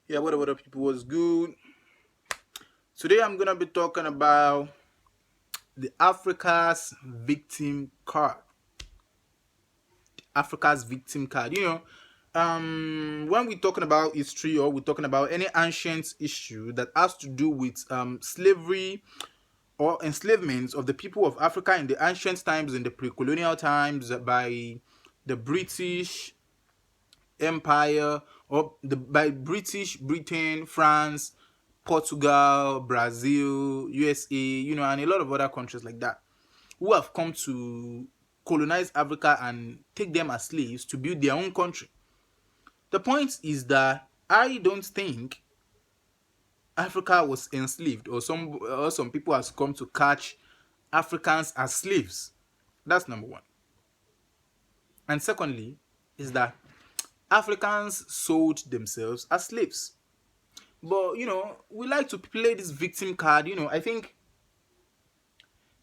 Yeah, what up, people? Was good. Today I'm gonna be talking about the Africa's victim card. Africa's victim card. When we're talking about history or we're talking about any ancient issue that has to do with slavery or enslavement of the people of Africa in the ancient times, in the pre-colonial times, by the British Empire by Britain, France, Portugal, Brazil, USA, and a lot of other countries like that who have come to colonize Africa and take them as slaves to build their own country. The point is that I don't think Africa was enslaved or some people has come to catch Africans as slaves. That's number one. And secondly, is that Africans sold themselves as slaves. But we like to play this victim card. I think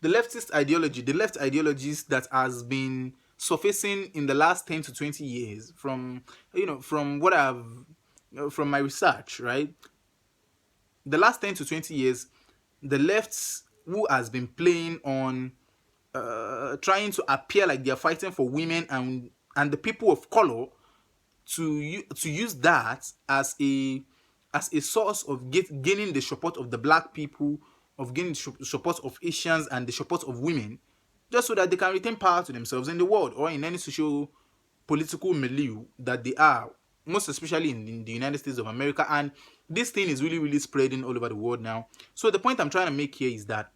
the left ideologies that has been surfacing in the last 10 to 20 years from what I've from my research, right? The last 10 to 20 years, the left who has been playing on trying to appear like they're fighting for women and the people of color to use that as a source of gaining the support of the black people, of gaining the support of Asians and the support of women, just so that they can retain power to themselves in the world or in any social political milieu that they are, most especially in the United States of America. And this thing is really, really spreading all over the world now. So the point I'm trying to make here is that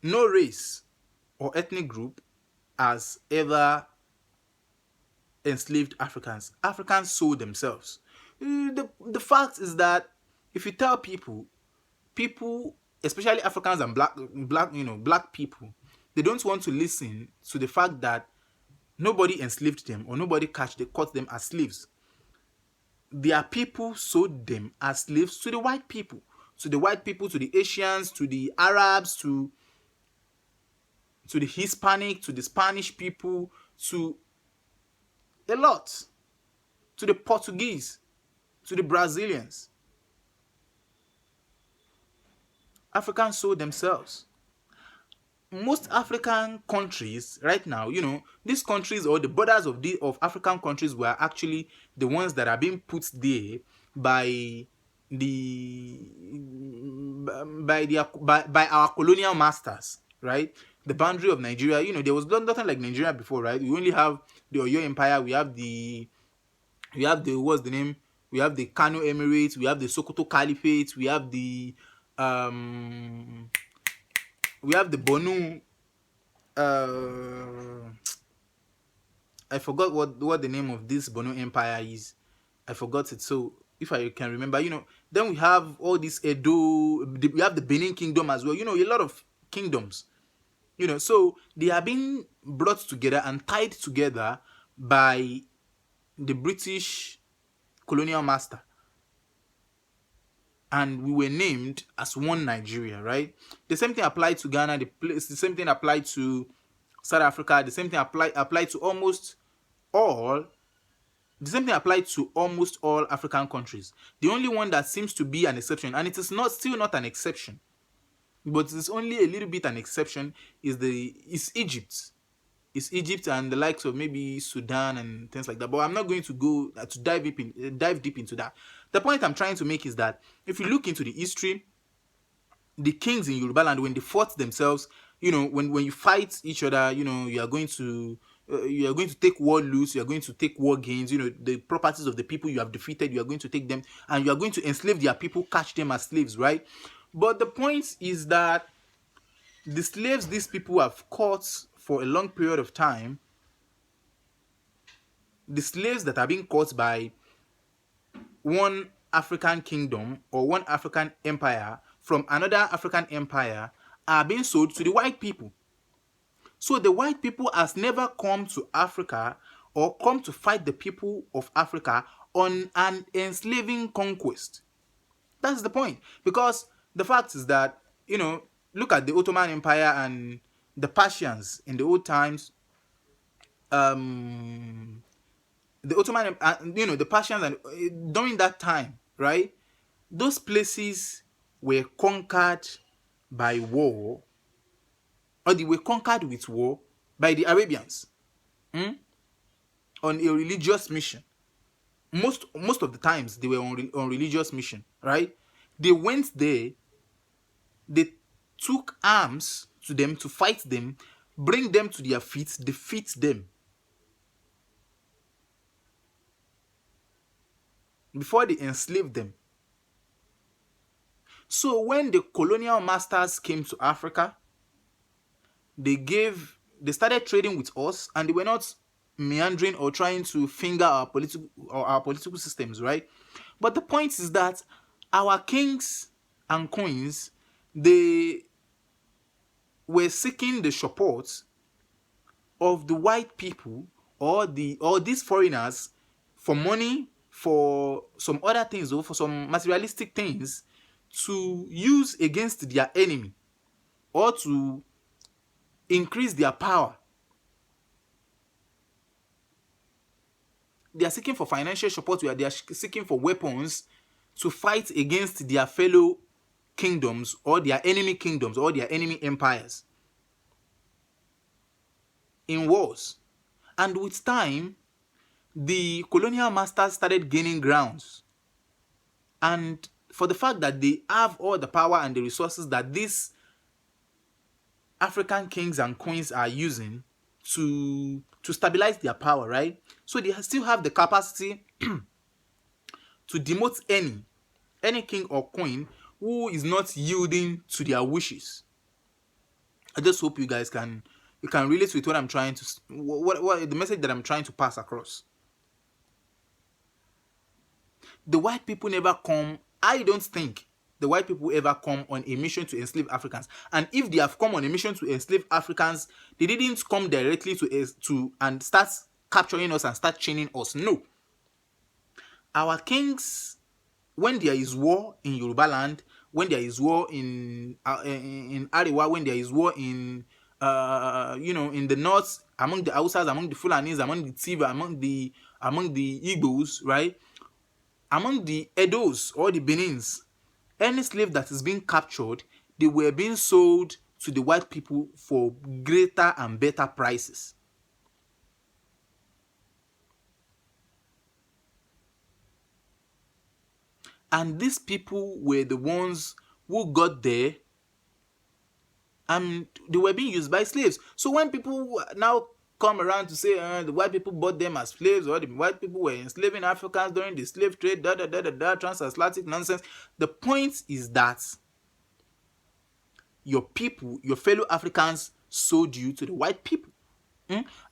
no race or ethnic group has ever enslaved Africans. Africans sold themselves. The fact is that if you tell people, especially Africans and black people, they don't want to listen to the fact that nobody enslaved them or nobody caught them as slaves. Their people sold them as slaves to the white people, to the Asians, to the Arabs, to the Hispanic, to the Spanish people, to a lot, to the Portuguese, to the Brazilians. Africans sold themselves. Most African countries right now, these countries or the borders of African countries were actually the ones that are being put there by the by our colonial masters, right? The boundary of Nigeria, there was nothing like Nigeria before, right? We only have the Oyo Empire, we have the what's the name? We have the Kano Emirates, we have the Sokoto Caliphate, um we have the Bonu. Uh, I forgot what the name of this Bonu Empire is. I forgot it. So if I can remember, then we have all this Edo. We have the Benin Kingdom as well. A lot of kingdoms. So they are being brought together and tied together by the British colonial master, and we were named as one Nigeria, right? The same thing applied to Ghana. The same thing applied to South Africa. The same thing applied to all. The same thing applied to almost all African countries. The only one that seems to be an exception, and it is still not an exception, but it's only a little bit an exception, is Egypt. It's Egypt and the likes of maybe Sudan and things like that. But I'm not going to go to dive deep into that. The point I'm trying to make is that if you look into the history, the kings in Yoruba land, when they fought themselves, when you fight each other, you are going to take war loot, you are going to take war gains, the properties of the people you have defeated, you are going to take them, and you are going to enslave their people, catch them as slaves, right? But the point is that the slaves these people have caught for a long period of time, the slaves that are being caught by one African kingdom or one African empire from another African empire are being sold to the white people. So the white people has never come to Africa or come to fight the people of Africa on an enslaving conquest. That's the point. Because the fact is that, look at the Ottoman Empire and the Persians in the old times. Um, the Ottoman, the Persians, and during that time, right? Those places were conquered by war, or they were conquered with war by the Arabians, hmm, on a religious mission. Most of the times they were on religious mission, right? They went there, they took arms to them to fight them, bring them to their feet, defeat them before they enslaved them. So when the colonial masters came to Africa, they started trading with us, and they were not meandering or trying to finger our political systems, right? But the point is that our kings and queens, they were seeking the support of the white people, or these foreigners, for money, for some other things, or for some materialistic things, to use against their enemy, or to increase their power. They are seeking for financial support, where they are seeking for weapons to fight against their fellow kingdoms, or their enemy kingdoms, or their enemy empires in wars. And with time, the colonial masters started gaining grounds. And for the fact that they have all the power and the resources that these African kings and queens are using to stabilize their power, right? So they still have the capacity to demote any king or queen who is not yielding to their wishes. I just hope you guys can relate with what I'm trying to what the message that I'm trying to pass across. The white people never come. I don't think the white people ever come on a mission to enslave Africans. And if they have come on a mission to enslave Africans, they didn't come directly to and start capturing us and start chaining us. No. Our kings, when there is war in Yoruba land, when there is war in Arewa, when there is war in in the north, among the Hausas, among the Fulanis, among the Tiva, among the Igbos, right? Among the Edos or the Benins, any slave that is being captured, they were being sold to the white people for greater and better prices. And these people were the ones who got there, and they were being used by slaves. So when people now come around to say the white people bought them as slaves, or the white people were enslaving Africans during the slave trade, transatlantic nonsense, the point is that your people, your fellow Africans, sold you to the white people.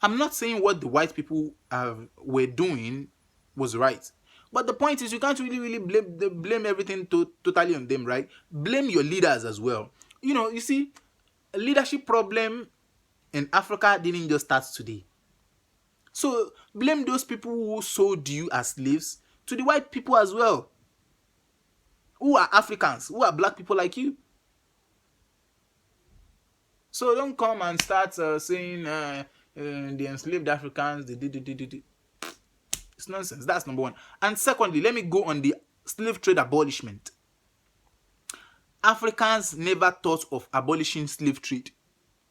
I'm not saying what the white people were doing was right, but the point is you can't really blame everything totally on them, right? Blame your leaders as well. You see, a leadership problem in Africa didn't just start today. So blame those people who sold you as slaves to the white people as well, who are Africans, who are black people like you. So don't come and start saying the enslaved Africans, they did. It's nonsense. That's number one. And secondly, let me go on the slave trade abolishment. Africans never thought of abolishing slave trade,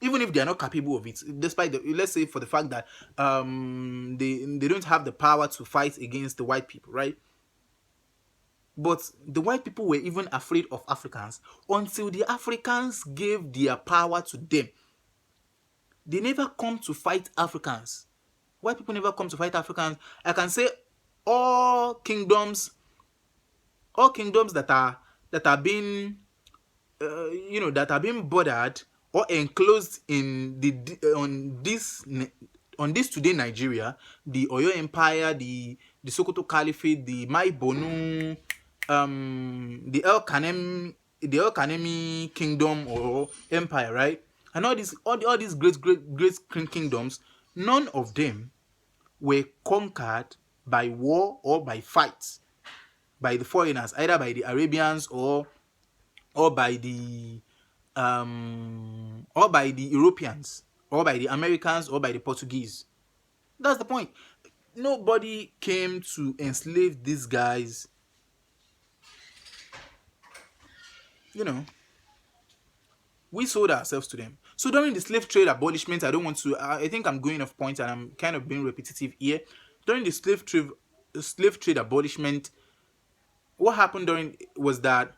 even if they are not capable of it, despite let's say for the fact that they don't have the power to fight against the white people, right? But the white people were even afraid of Africans until the Africans gave their power to them. They never come to fight Africans. White people never come to fight Africans. I can say all kingdoms that are being that are being bordered or enclosed in on this today Nigeria, the Oyo Empire, the Sokoto Caliphate, the Mai Bonu, the El Kanemi Kingdom or Empire, right? And all these great kingdoms, none of them were conquered by war or by fights by the foreigners, either by the Arabians or by the Europeans, or by the Americans, or by the Portuguese. That's the point. Nobody came to enslave these guys. You know, we sold ourselves to them. So during the slave trade abolishment, I don't want to. I think I'm going off point and I'm kind of being repetitive here. During the slave trade abolishment, what happened during was that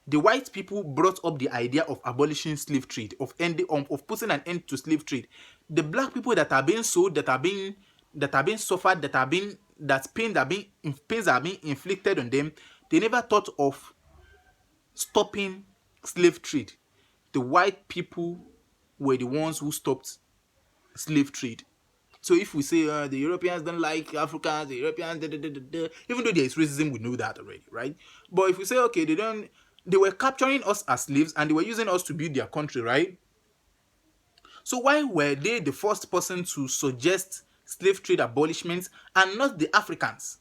the white people brought up the idea of abolishing slave trade, of ending, of putting an end to slave trade. The black people that are being sold, that are being suffered, pains are being inflicted on them, they never thought of stopping slave trade. The white people were the ones who stopped slave trade. So if we say the Europeans don't like Africans, the Europeans, da, da, da, da, da, even though there is racism, we know that already, right? But if we say, okay, they were capturing us as slaves and they were using us to build their country, right? So why were they the first person to suggest slave trade abolishment and not the Africans?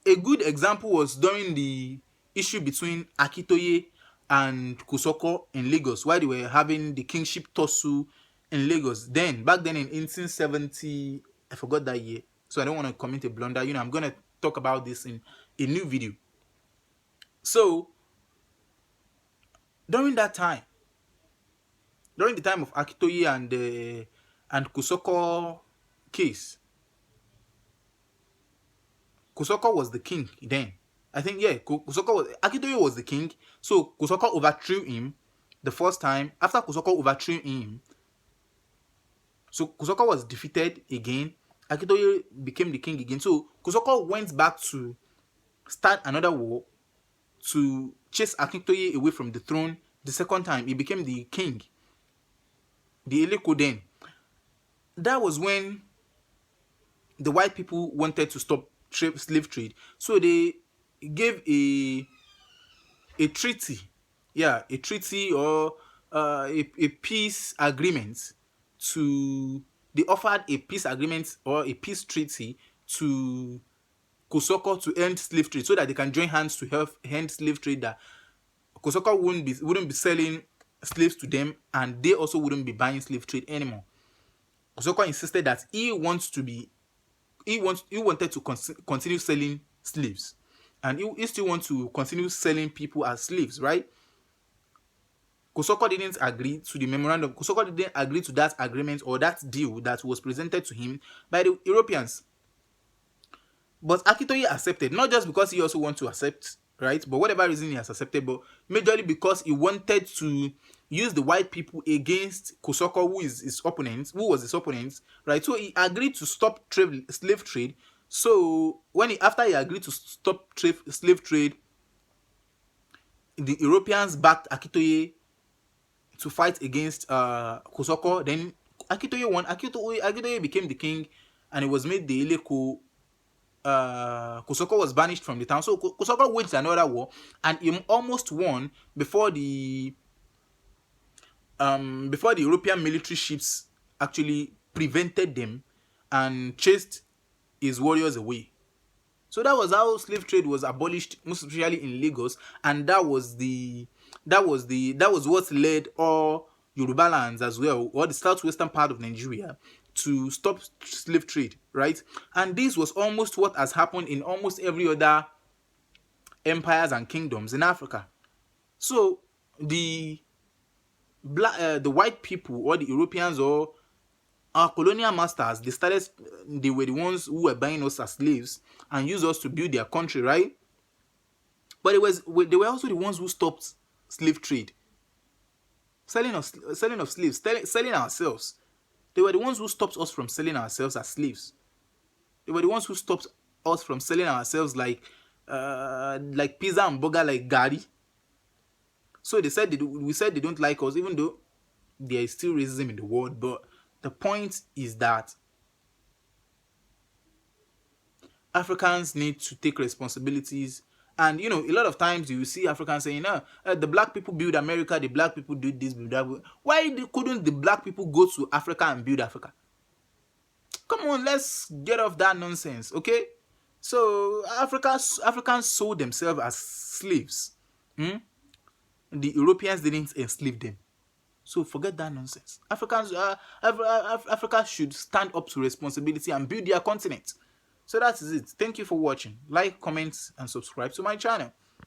A good example was during the issue between Akitoye and Kosoko in Lagos, while they were having the kingship tussle in Lagos. Back then in 1870, I forgot that year, so I don't want to commit a blunder. I'm going to talk about this in a new video. So, during that time, during the time of Akitoye and Kosoko case, Kosoko was the king then. I think, yeah, Akitoye was the king, so Kosoko overthrew him the first time. After Kosoko overthrew him, so Kosoko was defeated again. Akitoye became the king again. So Kosoko went back to start another war to chase Akitoye away from the throne. The second time, he became the king, the Eleko then. That was when the white people wanted to stop slave trade. So they gave a treaty, a treaty or a peace agreement to. They offered a peace agreement or a peace treaty to Kosoko to end slave trade, so that they can join hands to help end slave trade. That Kosoko wouldn't be selling slaves to them, and they also wouldn't be buying slave trade anymore. Kosoko insisted that he wanted to continue selling slaves, and he still wants to continue selling people as slaves, right? Kosoko didn't agree to the memorandum. Kosoko didn't agree to that agreement or that deal that was presented to him by the Europeans. But Akitoye accepted, not just because he also wants to accept, right? But whatever reason he has accepted, but majorly because he wanted to use the white people against Kosoko, who was his opponent, right? So he agreed to stop slave trade. So after he agreed to stop slave trade, the Europeans backed Akitoye to fight against Kosoko. Then Akitoye won. Akitoye became the king, and it was made the Eleko. Kosoko was banished from the town. So Kosoko waged another war, and he almost won before the European military ships actually prevented them and chased his warriors away. So that was how slave trade was abolished, most especially in Lagos, and that was what led all Yoruba lands as well, or the southwestern part of Nigeria, to stop slave trade, right? And this was almost what has happened in almost every other empires and kingdoms in Africa. So the white people or the Europeans or our colonial masters, they were the ones who were buying us as slaves and used us to build their country, right? But they were also the ones who stopped slave trade, selling of slaves, selling ourselves. They were the ones who stopped us from selling ourselves as slaves. They were the ones who stopped us from selling ourselves like pizza and burger, like gari. So we said they don't like us, even though there is still racism in the world. But the point is that Africans need to take responsibilities. And a lot of times you see Africans saying, the black people build America, the black people do this, build that. Why couldn't the black people go to Africa and build Africa? Come on, let's get off that nonsense, okay? So Africans sold themselves as slaves. The Europeans didn't enslave them. So forget that nonsense. Africa should stand up to responsibility and build their continent. So that is it. Thank you for watching. Like, comment, and subscribe to my channel.